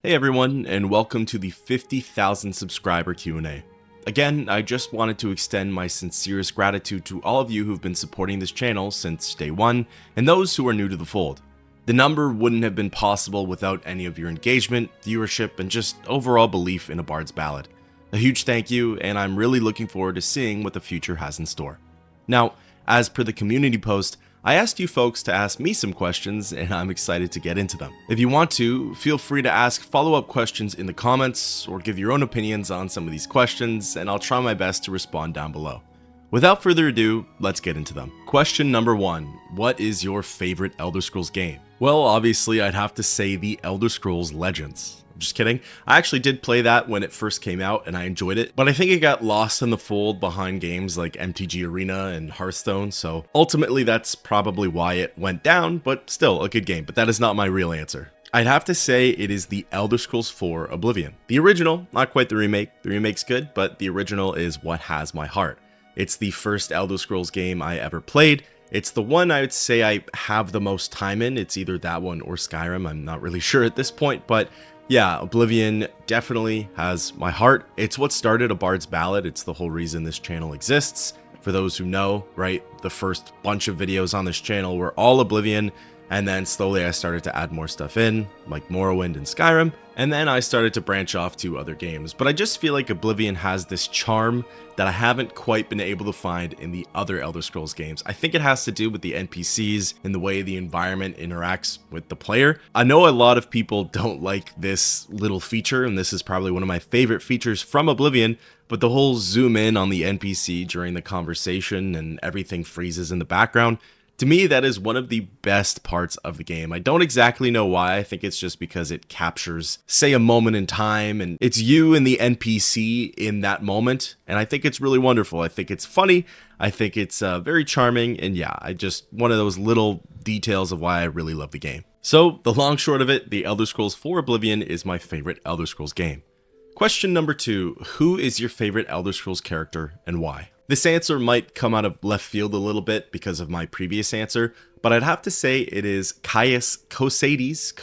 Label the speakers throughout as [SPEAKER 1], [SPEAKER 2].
[SPEAKER 1] Hey everyone, and welcome to the 50,000 subscriber Q&A. Again, I just wanted to extend my sincerest gratitude to all of you who've been supporting this channel since day one, and those who are new to the fold. The number wouldn't have been possible without any of your engagement, viewership, and just overall belief in a Bard's Ballad. A huge thank you, and I'm really looking forward to seeing what the future has in store. Now, as per the community post, I asked you folks to ask me some questions, and I'm excited to get into them. If you want to, feel free to ask follow-up questions in the comments, or give your own opinions on some of these questions, and I'll try my best to respond down below. Without further ado, let's get into them. Question number 1. What is your favorite Elder Scrolls game? Well, obviously I'd have to say the Elder Scrolls Legends. Just kidding. I actually did play that when it first came out and I enjoyed it, but I think it got lost in the fold behind games like MTG Arena and Hearthstone, so ultimately that's probably why it went down, but still a good game, but that is not my real answer. I'd have to say it is the Elder Scrolls 4 Oblivion. The original, not quite the remake. The remake's good, but the original is what has my heart. It's the first Elder Scrolls game I ever played. It's the one I would say I have the most time in. It's either that one or Skyrim. I'm not really sure at this point, but yeah, Oblivion definitely has my heart. It's what started a Bard's Ballad. It's the whole reason this channel exists. For those who know, right, the first bunch of videos on this channel were all Oblivion, and then slowly I started to add more stuff in, like Morrowind and Skyrim, and then I started to branch off to other games. But I just feel like Oblivion has this charm that I haven't quite been able to find in the other Elder Scrolls games. I think it has to do with the NPCs and the way the environment interacts with the player. I know a lot of people don't like this little feature, and this is probably one of my favorite features from Oblivion, but the whole zoom in on the NPC during the conversation and everything freezes in the background, to me, that is one of the best parts of the game. I don't exactly know why. I think it's just because it captures, say, a moment in time, and it's you and the NPC in that moment, and I think it's really wonderful. I think it's funny. I think it's very charming, and yeah, one of those little details of why I really love the game. So, the long short of it, the Elder Scrolls 4 Oblivion is my favorite Elder Scrolls game. Question number 2, who is your favorite Elder Scrolls character and why? This answer might come out of left field a little bit because of my previous answer, but I'd have to say it is Caius Cosades,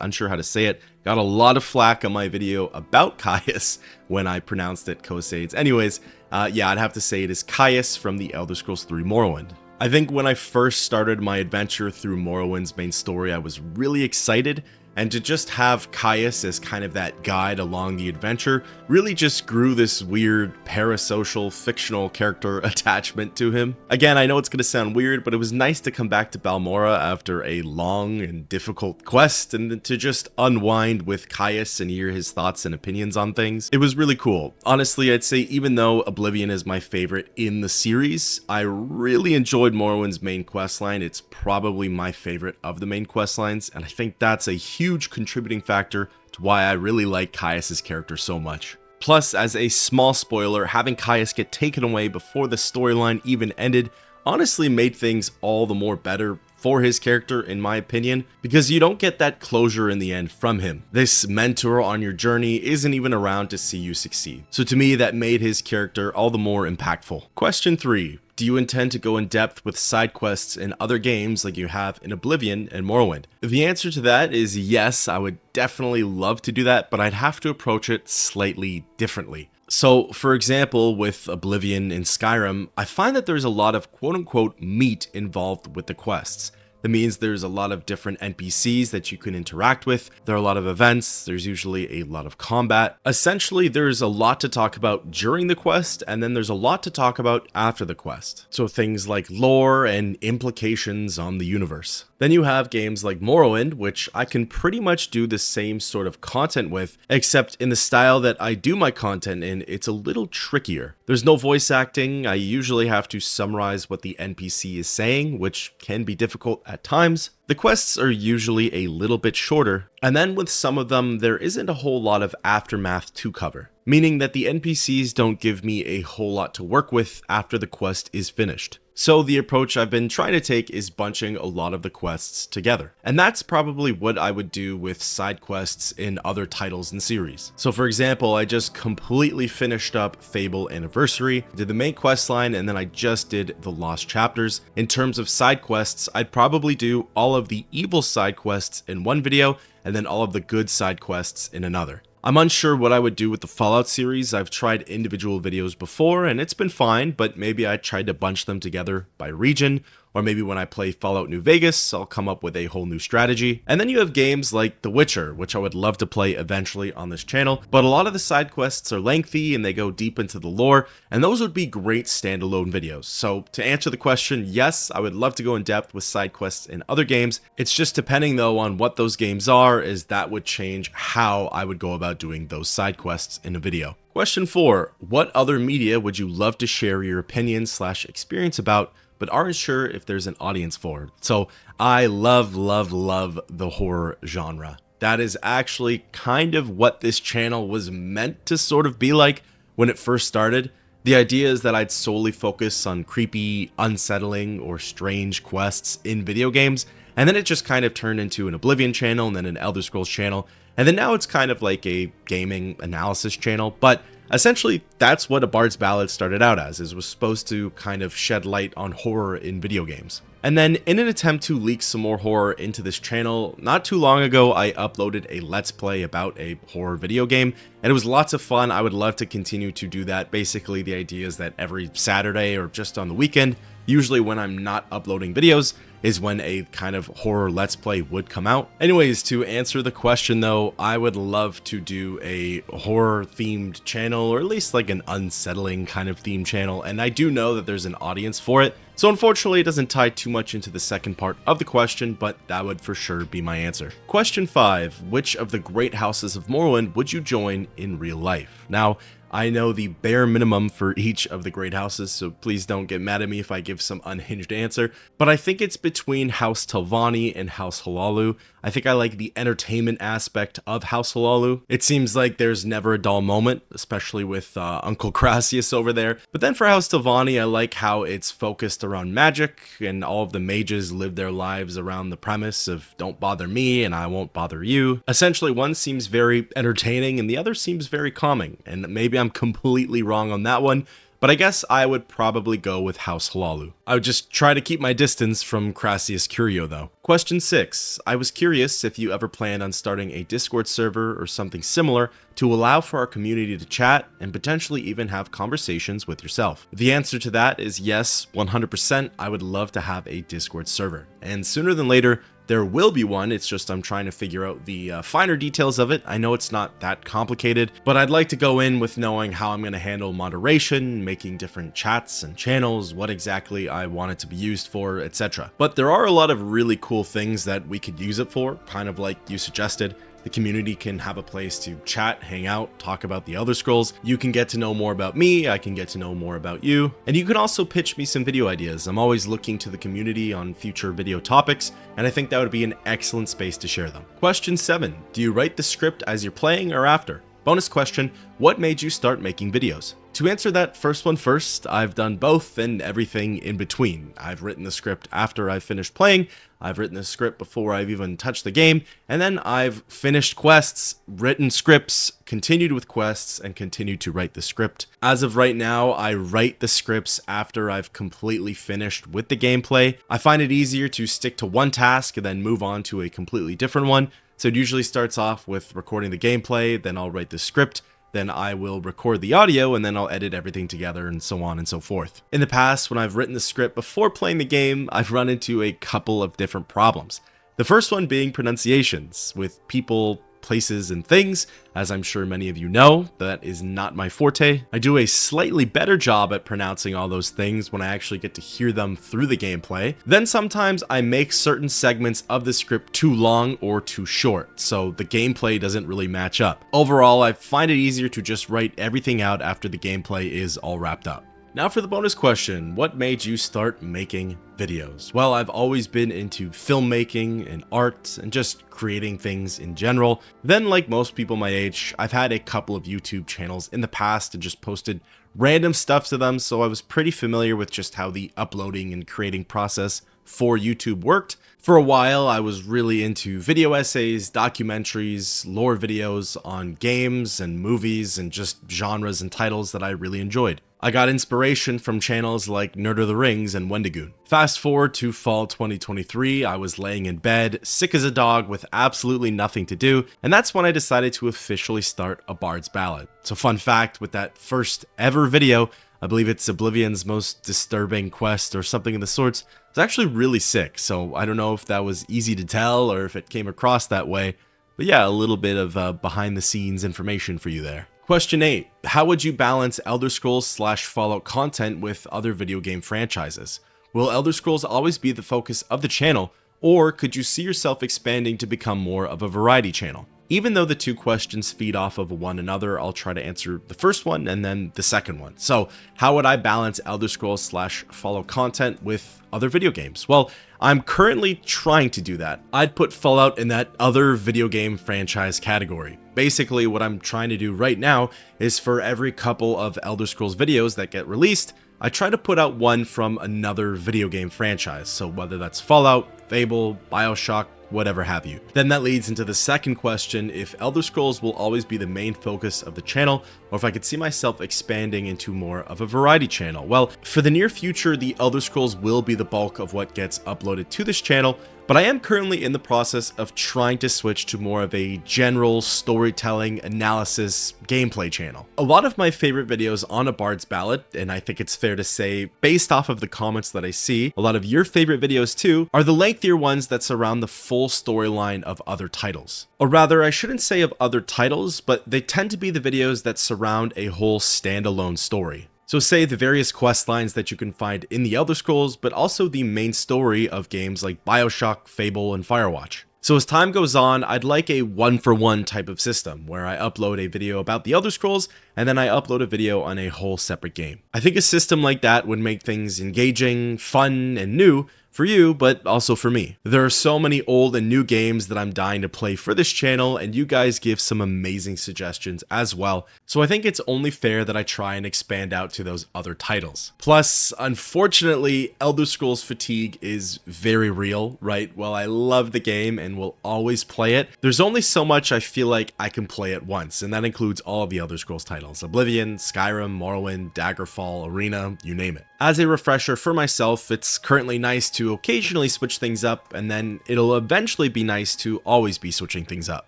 [SPEAKER 1] unsure how to say it. Got a lot of flack on my video about Caius when I pronounced it Cosades. Anyways, yeah, I'd have to say it is Caius from the Elder Scrolls 3 Morrowind. I think when I first started my adventure through Morrowind's main story, I was really excited, and to just have Caius as kind of that guide along the adventure really just grew this weird parasocial fictional character attachment to him. Again, I know it's going to sound weird, but it was nice to come back to Balmora after a long and difficult quest and to just unwind with Caius and hear his thoughts and opinions on things. It was really cool. Honestly, I'd say even though Oblivion is my favorite in the series, I really enjoyed Morrowind's main questline. It's probably my favorite of the main questlines, and I think that's a huge contributing factor to why I really like Caius's character so much. Plus, as a small spoiler, having Caius get taken away before the storyline even ended honestly made things all the more better for his character, in my opinion, because you don't get that closure in the end from him. This mentor on your journey isn't even around to see you succeed. So to me, that made his character all the more impactful. Question 3. Do you intend to go in depth with side quests in other games like you have in Oblivion and Morrowind? The answer to that is yes, I would definitely love to do that, but I'd have to approach it slightly differently. So, for example, with Oblivion and Skyrim, I find that there's a lot of quote-unquote meat involved with the quests. That means there's a lot of different NPCs that you can interact with. There are a lot of events. There's usually a lot of combat. Essentially, there's a lot to talk about during the quest, and then there's a lot to talk about after the quest. So things like lore and implications on the universe. Then you have games like Morrowind, which I can pretty much do the same sort of content with, except in the style that I do my content in, it's a little trickier. There's no voice acting. I usually have to summarize what the NPC is saying, which can be difficult at times. The quests are usually a little bit shorter, and then with some of them, there isn't a whole lot of aftermath to cover, meaning that the NPCs don't give me a whole lot to work with after the quest is finished. So the approach I've been trying to take is bunching a lot of the quests together. And that's probably what I would do with side quests in other titles and series. So for example, I just completely finished up Fable Anniversary, did the main quest line, and then I just did the Lost Chapters. In terms of side quests, I'd probably do all of the evil side quests in one video, and then all of the good side quests in another. I'm unsure what I would do with the Fallout series. I've tried individual videos before and it's been fine, but maybe I tried to bunch them together by region, or maybe when I play Fallout New Vegas, I'll come up with a whole new strategy. And then you have games like The Witcher, which I would love to play eventually on this channel, but a lot of the side quests are lengthy and they go deep into the lore, and those would be great standalone videos. So to answer the question, yes, I would love to go in depth with side quests in other games. It's just depending though on what those games are, is that would change how I would go about doing those side quests in a video. Question 4, what other media would you love to share your opinion/experience about, but aren't sure if there's an audience for? So I love the horror genre. That is actually kind of what this channel was meant to sort of be like when it first started. The idea is that I'd solely focus on creepy, unsettling, or strange quests in video games, and then it just kind of turned into an Oblivion channel and then an Elder Scrolls channel, and then now it's kind of like a gaming analysis channel. But essentially, that's what A Bard's Ballad started out as, is was supposed to kind of shed light on horror in video games. And then in an attempt to leak some more horror into this channel, not too long ago I uploaded a Let's Play about a horror video game, and it was lots of fun. I would love to continue to do that. Basically, the idea is that every Saturday or just on the weekend, usually when I'm not uploading videos, is when a kind of horror Let's Play would come out. Anyways, to answer the question though, I would love to do a horror themed channel, or at least like an unsettling kind of theme channel, and I do know that there's an audience for it. So unfortunately, it doesn't tie too much into the second part of the question, but that would for sure be my answer. Question 5, which of the great houses of Morrowind would you join in real life? Now, I know the bare minimum for each of the great houses, so please don't get mad at me if I give some unhinged answer, but I think it's between House Telvanni and House Hlaalu. I think I like the entertainment aspect of House Hlaalu. It seems like there's never a dull moment, especially with Uncle Crassius over there. But then for House Telvanni, I like how it's focused around magic, and all of the mages live their lives around the premise of don't bother me and I won't bother you. Essentially, one seems very entertaining and the other seems very calming, and maybe I'm completely wrong on that one, but I guess I would probably go with House Hlaalu. I would just try to keep my distance from Crassius Curio though. Question 6. I was curious if you ever planned on starting a Discord server or something similar to allow for our community to chat and potentially even have conversations with yourself. The answer to that is yes, 100%. I would love to have a Discord server, and sooner than later, there will be one. It's just I'm trying to figure out the finer details of it. I know it's not that complicated, but I'd like to go in with knowing how I'm going to handle moderation, making different chats and channels, what exactly I want it to be used for, etc. But there are a lot of really cool things that we could use it for, kind of like you suggested. The community can have a place to chat, hang out, talk about the Elder Scrolls. You can get to know more about me, I can get to know more about you, and you can also pitch me some video ideas. I'm always looking to the community on future video topics, and I think that would be an excellent space to share them. Question 7. Do you write the script as you're playing or after? Bonus question, what made you start making videos? To answer that first one first, I've done both and everything in between. I've written the script after I've finished playing, I've written the script before I've even touched the game, and then I've finished quests, written scripts, continued with quests, and continued to write the script. As of right now, I write the scripts after I've completely finished with the gameplay. I find it easier to stick to one task and then move on to a completely different one. So it usually starts off with recording the gameplay, then I'll write the script, then I will record the audio, and then I'll edit everything together, and so on and so forth. In the past, when I've written the script before playing the game, I've run into a couple of different problems. The first one being pronunciations, with people, places, and things. As I'm sure many of you know, that is not my forte. I do a slightly better job at pronouncing all those things when I actually get to hear them through the gameplay. Then sometimes I make certain segments of the script too long or too short, so the gameplay doesn't really match up. Overall, I find it easier to just write everything out after the gameplay is all wrapped up. Now for the bonus question, what made you start making videos? Well, I've always been into filmmaking and art and just creating things in general. Then, like most people my age, I've had a couple of YouTube channels in the past and just posted random stuff to them, so I was pretty familiar with just how the uploading and creating process for YouTube worked. For a while, I was really into video essays, documentaries, lore videos on games and movies and just genres and titles that I really enjoyed. I got inspiration from channels like Nerd of the Rings and Wendigoon. Fast forward to fall 2023, I was laying in bed, sick as a dog with absolutely nothing to do, and that's when I decided to officially start a Bard's Ballad. So fun fact, with that first ever video, I believe it's Oblivion's most disturbing quest or something of the sorts, it's actually really sick, so I don't know if that was easy to tell or if it came across that way, but yeah, a little bit of behind the scenes information for you there. Question 8. How would you balance Elder Scrolls / Fallout content with other video game franchises? Will Elder Scrolls always be the focus of the channel, or could you see yourself expanding to become more of a variety channel? Even though the two questions feed off of one another, I'll try to answer the first one and then the second one. So, how would I balance Elder Scrolls / Fallout content with other video games? Well, I'm currently trying to do that. I'd put Fallout in that other video game franchise category. Basically, what I'm trying to do right now is for every couple of Elder Scrolls videos that get released, I try to put out one from another video game franchise. So whether that's Fallout, Fable, BioShock, whatever have you. Then that leads into the second question, if Elder Scrolls will always be the main focus of the channel, or if I could see myself expanding into more of a variety channel. Well, for the near future, the Elder Scrolls will be the bulk of what gets uploaded to this channel, but I am currently in the process of trying to switch to more of a general storytelling, analysis, gameplay channel. A lot of my favorite videos on A Bard's Ballad, and I think it's fair to say, based off of the comments that I see, a lot of your favorite videos too, are the lengthier ones that surround the full storyline of other titles. Or rather, I shouldn't say of other titles, but they tend to be the videos that surround a whole standalone story. So say the various quest lines that you can find in the Elder Scrolls, but also the main story of games like BioShock, Fable, and Firewatch. So as time goes on, I'd like a one-for-one type of system, where I upload a video about the Elder Scrolls, and then I upload a video on a whole separate game. I think a system like that would make things engaging, fun, and new, for you, but also for me. There are so many old and new games that I'm dying to play for this channel, and you guys give some amazing suggestions as well, so I think it's only fair that I try and expand out to those other titles. Plus, unfortunately, Elder Scrolls fatigue is very real, right? While I love the game and will always play it, there's only so much I feel like I can play at once, and that includes all of the Elder Scrolls titles: Oblivion, Skyrim, Morrowind, Daggerfall, Arena, you name it. As a refresher for myself, it's currently nice to occasionally switch things up, and then it'll eventually be nice to always be switching things up.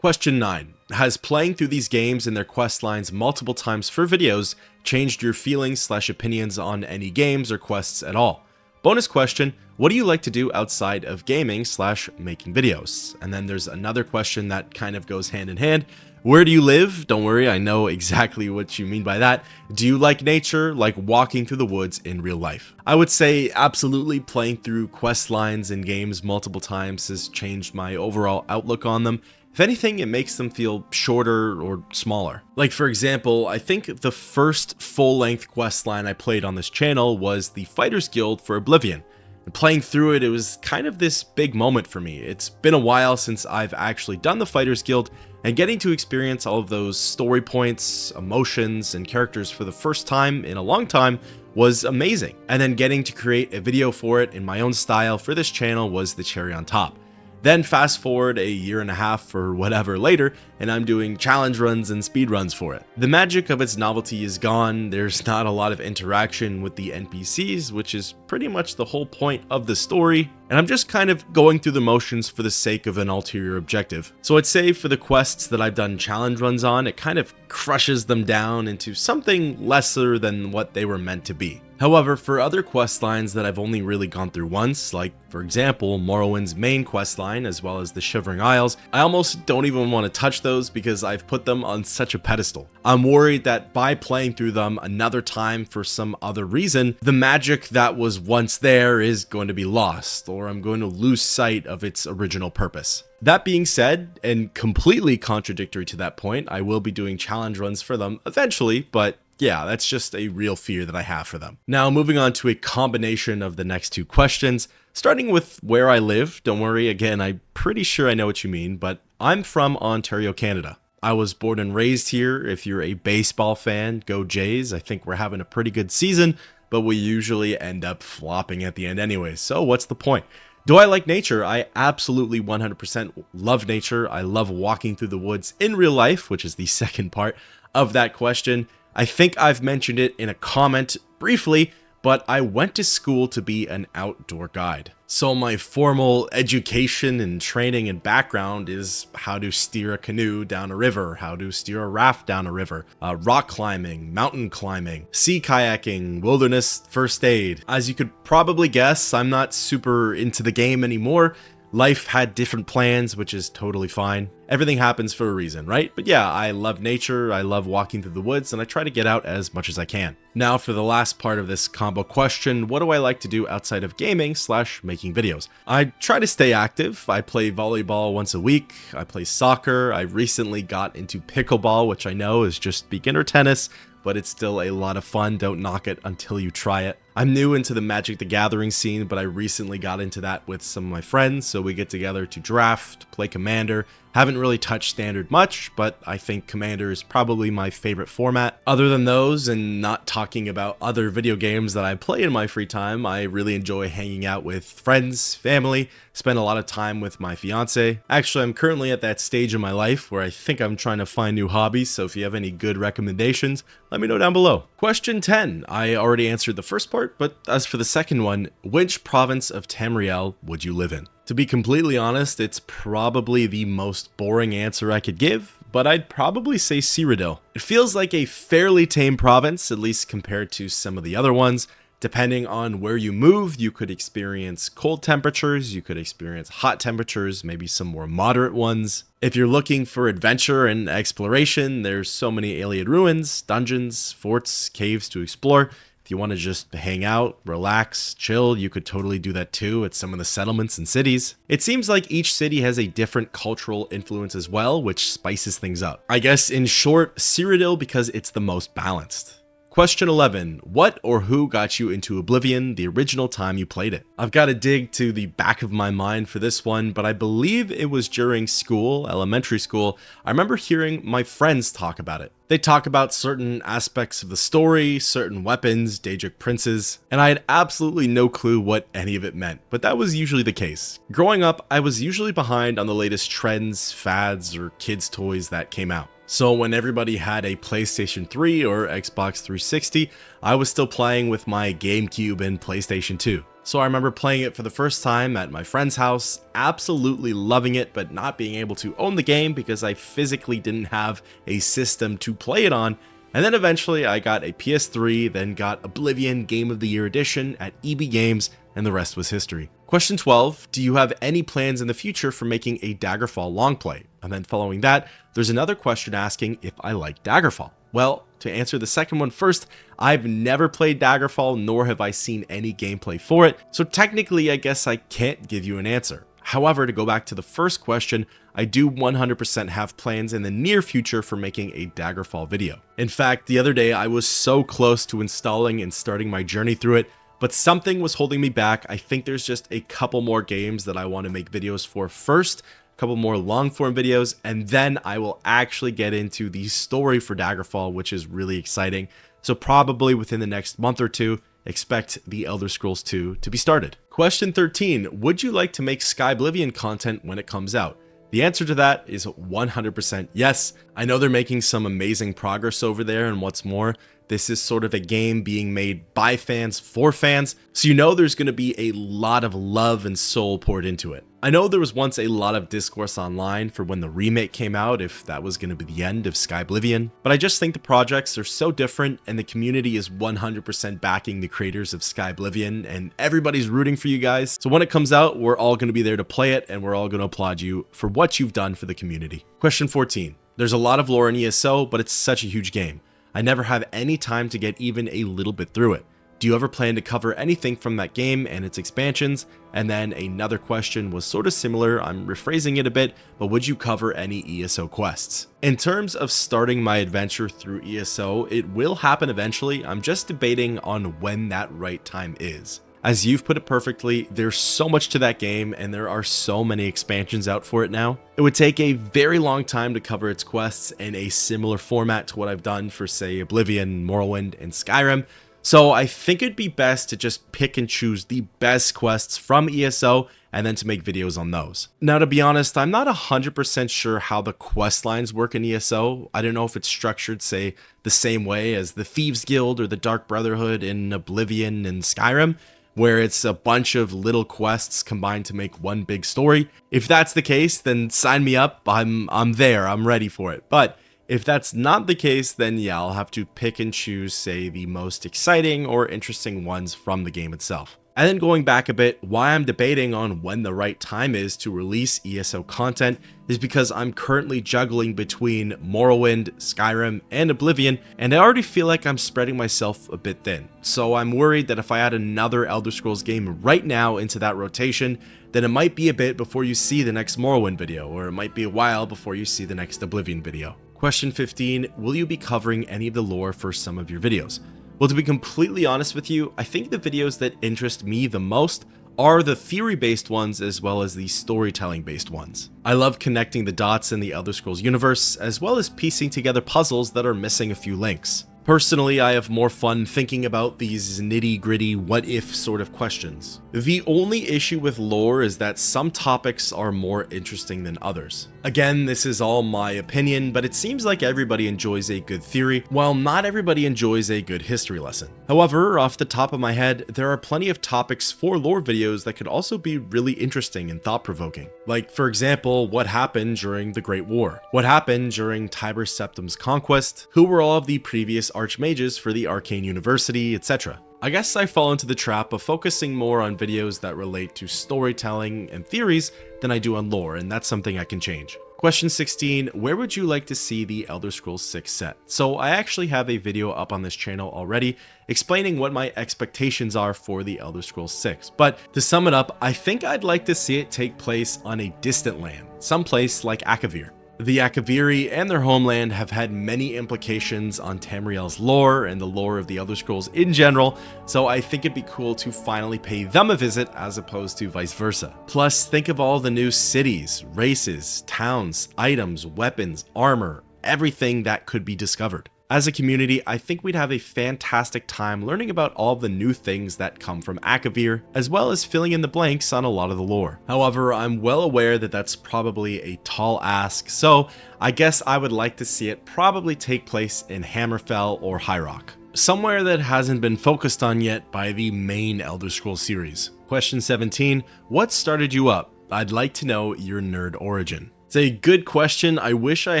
[SPEAKER 1] Question 9. Has playing through these games and their quest lines multiple times for videos changed your feelings / opinions on any games or quests at all? Bonus question, what do you like to do outside of gaming / making videos? And then there's another question that kind of goes hand in hand. Where do you live? Don't worry, I know exactly what you mean by that. Do you like nature, like walking through the woods in real life? I would say absolutely playing through quest lines in games multiple times has changed my overall outlook on them. If anything, it makes them feel shorter or smaller. Like for example, I think the first full-length quest line I played on this channel was the Fighters Guild for Oblivion. And playing through it, it was kind of this big moment for me. It's been a while since I've actually done the Fighters Guild, and getting to experience all of those story points, emotions, and characters for the first time in a long time was amazing. And then getting to create a video for it in my own style for this channel was the cherry on top. Then fast forward a year and a half or whatever later, and I'm doing challenge runs and speed runs for it. The magic of its novelty is gone. There's not a lot of interaction with the NPCs, which is pretty much the whole point of the story, and I'm just kind of going through the motions for the sake of an ulterior objective. So I'd say for the quests that I've done challenge runs on, it kind of crushes them down into something lesser than what they were meant to be. However, for other quest lines that I've only really gone through once, like for example Morrowind's main quest line as well as the Shivering Isles, I almost don't even want to touch those because I've put them on such a pedestal. I'm worried that by playing through them another time for some other reason, the magic that was once there is going to be lost, or I'm going to lose sight of its original purpose. That being said, and completely contradictory to that point, I will be doing challenge runs for them eventually, but yeah, that's just a real fear that I have for them. Now, moving on to a combination of the next two questions, starting with where I live. Don't worry, again, I'm pretty sure I know what you mean, but I'm from Ontario, Canada. I was born and raised here. If you're a baseball fan, go Jays. I think we're having a pretty good season, but we usually end up flopping at the end anyway, so what's the point? Do I like nature? I absolutely 100% love nature. I love walking through the woods in real life, which is the second part of that question. I think I've mentioned it in a comment briefly, but I went to school to be an outdoor guide. So my formal education and training and background is how to steer a canoe down a river, how to steer a raft down a river, rock climbing, mountain climbing, sea kayaking, wilderness first aid. As you could probably guess, I'm not super into the game anymore. Life had different plans, which is totally fine. Everything happens for a reason, right? But yeah, I love nature, I love walking through the woods, and I try to get out as much as I can. Now for the last part of this combo question, what do I like to do outside of gaming / making videos? I try to stay active. I play volleyball once a week, I play soccer, I recently got into pickleball, which I know is just beginner tennis, but it's still a lot of fun. Don't knock it until you try it. I'm new into the Magic the Gathering scene, but I recently got into that with some of my friends, so we get together to draft, play Commander. Haven't really touched Standard much, but I think Commander is probably my favorite format. Other than those, and not talking about other video games that I play in my free time, I really enjoy hanging out with friends, family, spend a lot of time with my fiance. Actually, I'm currently at that stage in my life where I think I'm trying to find new hobbies, so if you have any good recommendations, let me know down below. Question 10. I already answered the first part, but as for the second one, which province of Tamriel would you live in? To be completely honest, it's probably the most boring answer I could give, but I'd probably say Cyrodiil. It feels like a fairly tame province, at least compared to some of the other ones. Depending on where you move, you could experience cold temperatures, you could experience hot temperatures, maybe some more moderate ones. If you're looking for adventure and exploration, there's so many alien ruins, dungeons, forts, caves to explore. If you want to just hang out, relax, chill, you could totally do that too at some of the settlements and cities. It seems like each city has a different cultural influence as well, which spices things up. I guess in short, Cyrodiil because it's the most balanced. Question 11. What or who got you into Oblivion the original time you played it? I've got to dig to the back of my mind for this one, but I believe it was during school, elementary school. I remember hearing my friends talk about it. They talk about certain aspects of the story, certain weapons, Daedric princes, and I had absolutely no clue what any of it meant, but that was usually the case. Growing up, I was usually behind on the latest trends, fads, or kids' toys that came out. So when everybody had a PlayStation 3 or Xbox 360, I was still playing with my GameCube and PlayStation 2. So I remember playing it for the first time at my friend's house, absolutely loving it, but not being able to own the game because I physically didn't have a system to play it on. And then eventually I got a PS3, then got Oblivion Game of the Year Edition at EB Games, and the rest was history. Question 12, do you have any plans in the future for making a Daggerfall long play? And then following that, there's another question asking if I like Daggerfall. Well, to answer the second one first, I've never played Daggerfall, nor have I seen any gameplay for it, so technically I guess I can't give you an answer. However, to go back to the first question, I do 100% have plans in the near future for making a Daggerfall video. In fact, the other day I was so close to installing and starting my journey through it, but something was holding me back. I think there's just a couple more games that I want to make videos for first, a couple more long form videos, and then I will actually get into the story for Daggerfall, which is really exciting. So probably within the next month or two, expect the Elder Scrolls 2 to be started. Question 13, would you like to make Skyblivion content when it comes out? The answer to that is 100% yes. I know they're making some amazing progress over there, and what's more, this is sort of a game being made by fans for fans, so you know there's going to be a lot of love and soul poured into it. I know there was once a lot of discourse online for when the remake came out, if that was going to be the end of Skyblivion, but I just think the projects are so different and the community is 100% backing the creators of Skyblivion and everybody's rooting for you guys. So when it comes out, we're all going to be there to play it and we're all going to applaud you for what you've done for the community. Question 14. There's a lot of lore in ESO, but it's such a huge game. I never have any time to get even a little bit through it. Do you ever plan to cover anything from that game and its expansions? And then another question was sort of similar, I'm rephrasing it a bit, but would you cover any ESO quests? In terms of starting my adventure through ESO, it will happen eventually. I'm just debating on when that right time is. As you've put it perfectly, there's so much to that game and there are so many expansions out for it now. It would take a very long time to cover its quests in a similar format to what I've done for, say, Oblivion, Morrowind, and Skyrim. So I think it'd be best to just pick and choose the best quests from ESO and then to make videos on those. Now, to be honest, I'm not 100% sure how the quest lines work in ESO. I don't know if it's structured, say, the same way as the Thieves Guild or the Dark Brotherhood in Oblivion and Skyrim, where it's a bunch of little quests combined to make one big story. If that's the case, then sign me up. I'm there, I'm ready for it. But if that's not the case, then yeah, I'll have to pick and choose, say, the most exciting or interesting ones from the game itself. And then going back a bit, why I'm debating on when the right time is to release ESO content is because I'm currently juggling between Morrowind, Skyrim, and Oblivion, and I already feel like I'm spreading myself a bit thin. So I'm worried that if I add another Elder Scrolls game right now into that rotation, then it might be a bit before you see the next Morrowind video, or it might be a while before you see the next Oblivion video. Question 15, will you be covering any of the lore for some of your videos? Well, to be completely honest with you, I think the videos that interest me the most are the theory-based ones as well as the storytelling-based ones. I love connecting the dots in the Elder Scrolls universe, as well as piecing together puzzles that are missing a few links. Personally, I have more fun thinking about these nitty-gritty what-if sort of questions. The only issue with lore is that some topics are more interesting than others. Again, this is all my opinion, but it seems like everybody enjoys a good theory, while not everybody enjoys a good history lesson. However, off the top of my head, there are plenty of topics for lore videos that could also be really interesting and thought-provoking. Like, for example, what happened during the Great War? What happened during Tiber Septim's conquest? Who were all of the previous archmages for the Arcane University, etc.? I guess I fall into the trap of focusing more on videos that relate to storytelling and theories than I do on lore, and that's something I can change. Question 16, where would you like to see the Elder Scrolls 6 set? So I actually have a video up on this channel already explaining what my expectations are for the Elder Scrolls 6. But to sum it up, I think I'd like to see it take place on a distant land, someplace like Akavir. The Akaviri and their homeland have had many implications on Tamriel's lore and the lore of the Elder Scrolls in general, so I think it'd be cool to finally pay them a visit as opposed to vice versa. Plus, think of all the new cities, races, towns, items, weapons, armor, everything that could be discovered. As a community, I think we'd have a fantastic time learning about all the new things that come from Akavir, as well as filling in the blanks on a lot of the lore. However, I'm well aware that that's probably a tall ask, so I guess I would like to see it probably take place in Hammerfell or High Rock, somewhere that hasn't been focused on yet by the main Elder Scrolls series. Question 17, what started you up? I'd like to know your nerd origin. It's a good question. I wish I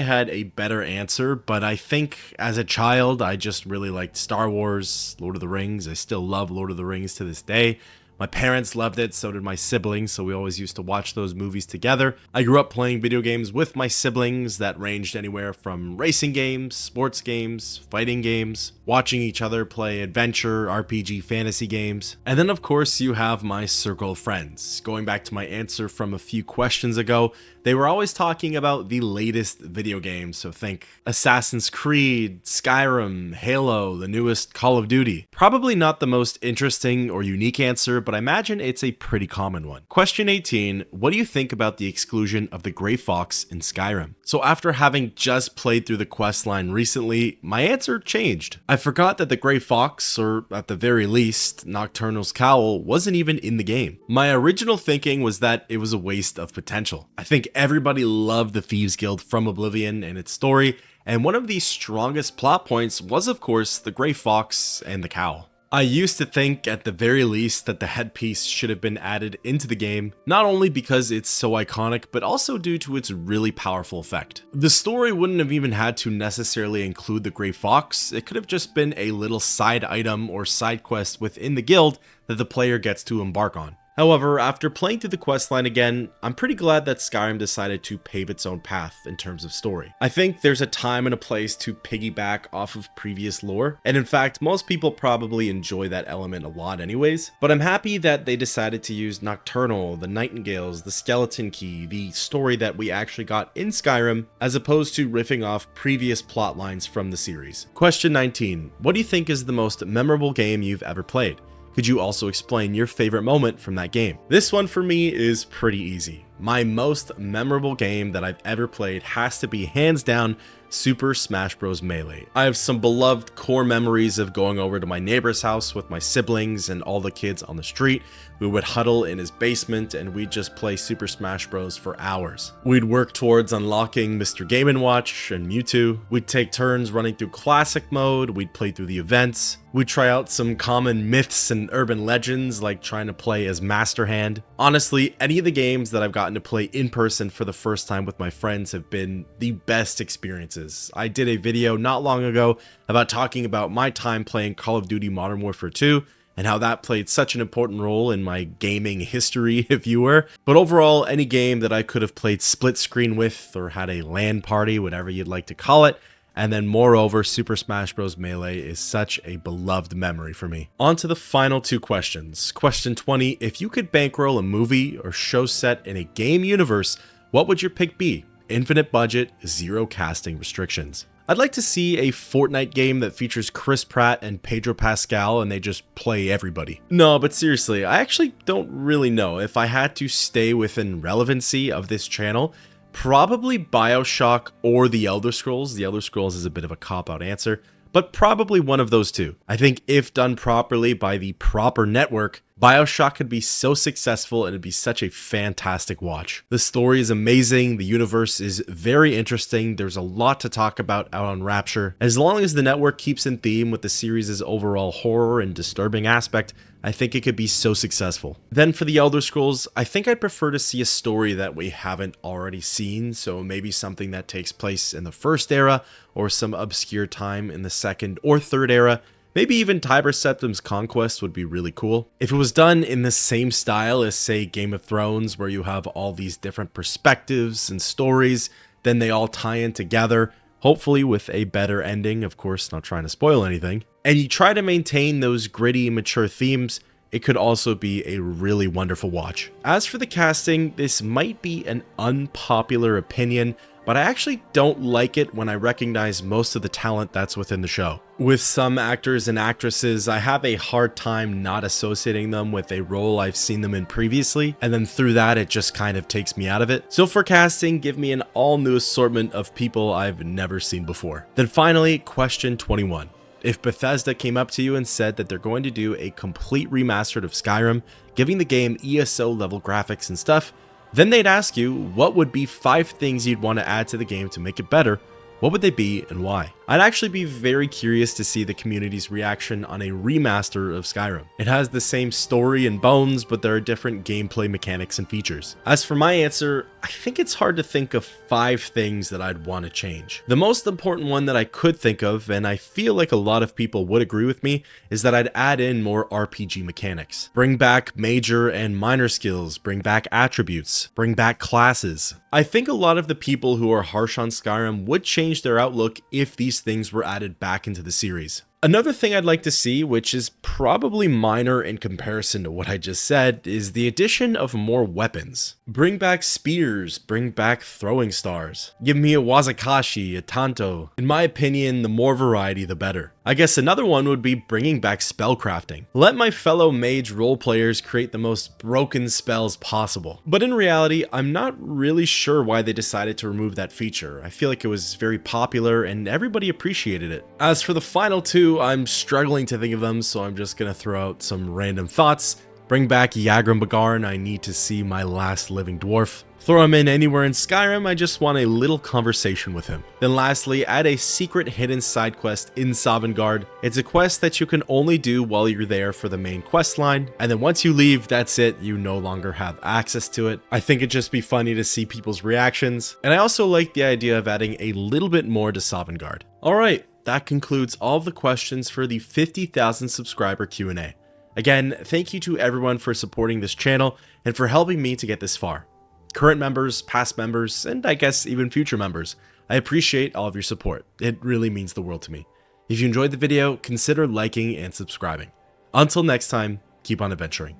[SPEAKER 1] had a better answer, but I think as a child, I just really liked Star Wars, Lord of the Rings. I still love Lord of the Rings to this day. My parents loved it, so did my siblings, so we always used to watch those movies together. I grew up playing video games with my siblings that ranged anywhere from racing games, sports games, fighting games, watching each other play adventure, RPG, fantasy games. And then of course you have my circle of friends. Going back to my answer from a few questions ago, they were always talking about the latest video games, so think Assassin's Creed, Skyrim, Halo, the newest Call of Duty. Probably not the most interesting or unique answer, but I imagine it's a pretty common one. Question 18, what do you think about the exclusion of the Grey Fox in Skyrim? So after having just played through the questline recently, my answer changed. I forgot that the Grey Fox, or at the very least, Nocturnal's Cowl, wasn't even in the game. My original thinking was that it was a waste of potential. I think everybody loved the Thieves Guild from Oblivion and its story, and one of the strongest plot points was of course the Grey Fox and the Cowl. I used to think at the very least that the headpiece should have been added into the game, not only because it's so iconic, but also due to its really powerful effect. The story wouldn't have even had to necessarily include the Grey Fox, it could have just been a little side item or side quest within the guild that the player gets to embark on. However, after playing through the questline again, I'm pretty glad that Skyrim decided to pave its own path in terms of story. I think there's a time and a place to piggyback off of previous lore, and in fact, most people probably enjoy that element a lot anyways, but I'm happy that they decided to use Nocturnal, the Nightingales, the Skeleton Key, the story that we actually got in Skyrim, as opposed to riffing off previous plot lines from the series. Question 19, what do you think is the most memorable game you've ever played? Could you also explain your favorite moment from that game? This one for me is pretty easy. My most memorable game that I've ever played has to be hands down Super Smash Bros. Melee. I have some beloved core memories of going over to my neighbor's house with my siblings and all the kids on the street. We would huddle in his basement and we'd just play Super Smash Bros. For hours. We'd work towards unlocking Mr. Game & Watch and Mewtwo. We'd take turns running through classic mode. We'd play through the events. We'd try out some common myths and urban legends like trying to play as Master Hand. Honestly, any of the games that I've gotten to play in person for the first time with my friends have been the best experiences. I did a video not long ago about talking about my time playing Call of Duty Modern Warfare 2 and how that played such an important role in my gaming history, if you were. But overall, any game that I could have played split screen with or had a LAN party, whatever you'd like to call it. And then moreover, Super Smash Bros. Melee is such a beloved memory for me. On to the final two questions. Question 20, if you could bankroll a movie or show set in a game universe, what would your pick be? Infinite budget, zero casting restrictions. I'd like to see a Fortnite game that features Chris Pratt and Pedro Pascal and they just play everybody. No, but seriously, I actually don't really know. If I had to stay within relevancy of this channel, probably BioShock or the Elder Scrolls. The Elder Scrolls is a bit of a cop-out answer, but probably one of those two. I think if done properly by the proper network, BioShock could be so successful and it'd be such a fantastic watch. The story is amazing, the universe is very interesting, there's a lot to talk about out on Rapture. As long as the network keeps in theme with the series' overall horror and disturbing aspect, I think it could be so successful. Then for the Elder Scrolls, I think I'd prefer to see a story that we haven't already seen, so maybe something that takes place in the first era, or some obscure time in the second or third era. Maybe even Tiber Septim's Conquest would be really cool. If it was done in the same style as, say, Game of Thrones, where you have all these different perspectives and stories, then they all tie in together, hopefully with a better ending, of course, not trying to spoil anything. And you try to maintain those gritty, mature themes, it could also be a really wonderful watch. As for the casting, this might be an unpopular opinion, but I actually don't like it when I recognize most of the talent that's within the show. With some actors and actresses, I have a hard time not associating them with a role I've seen them in previously, and then through that it just kind of takes me out of it. So for casting, give me an all-new assortment of people I've never seen before. Then finally, question 21. If Bethesda came up to you and said that they're going to do a complete remaster of Skyrim, giving the game ESO level graphics and stuff, then they'd ask you what would be 5 things you'd want to add to the game to make it better, what would they be and why? I'd actually be very curious to see the community's reaction on a remaster of Skyrim. It has the same story and bones, but there are different gameplay mechanics and features. As for my answer, I think it's hard to think of 5 things that I'd want to change. The most important one that I could think of, and I feel like a lot of people would agree with me, is that I'd add in more RPG mechanics. Bring back major and minor skills, bring back attributes, bring back classes. I think a lot of the people who are harsh on Skyrim would change their outlook if these things were added back into the series. Another thing I'd like to see, which is probably minor in comparison to what I just said, is the addition of more weapons. Bring back spears, bring back throwing stars. Give me a Wazakashi, a Tanto. In my opinion, the more variety, the better. I guess another one would be bringing back spellcrafting. Let my fellow mage role players create the most broken spells possible. But in reality, I'm not really sure why they decided to remove that feature. I feel like it was very popular and everybody appreciated it. As for the final two, I'm struggling to think of them, so I'm just gonna throw out some random thoughts. Bring back Yagram Bagarn, I need to see my last living dwarf. Throw him in anywhere in Skyrim, I just want a little conversation with him. Then lastly, add a secret hidden side quest in Sovngarde. It's a quest that you can only do while you're there for the main quest line, and then once you leave, that's it, you no longer have access to it. I think it'd just be funny to see people's reactions, and I also like the idea of adding a little bit more to Sovngarde. Alright, that concludes all of the questions for the 50,000 subscriber Q&A. Again, thank you to everyone for supporting this channel and for helping me to get this far. Current members, past members, and I guess even future members, I appreciate all of your support. It really means the world to me. If you enjoyed the video, consider liking and subscribing. Until next time, keep on adventuring.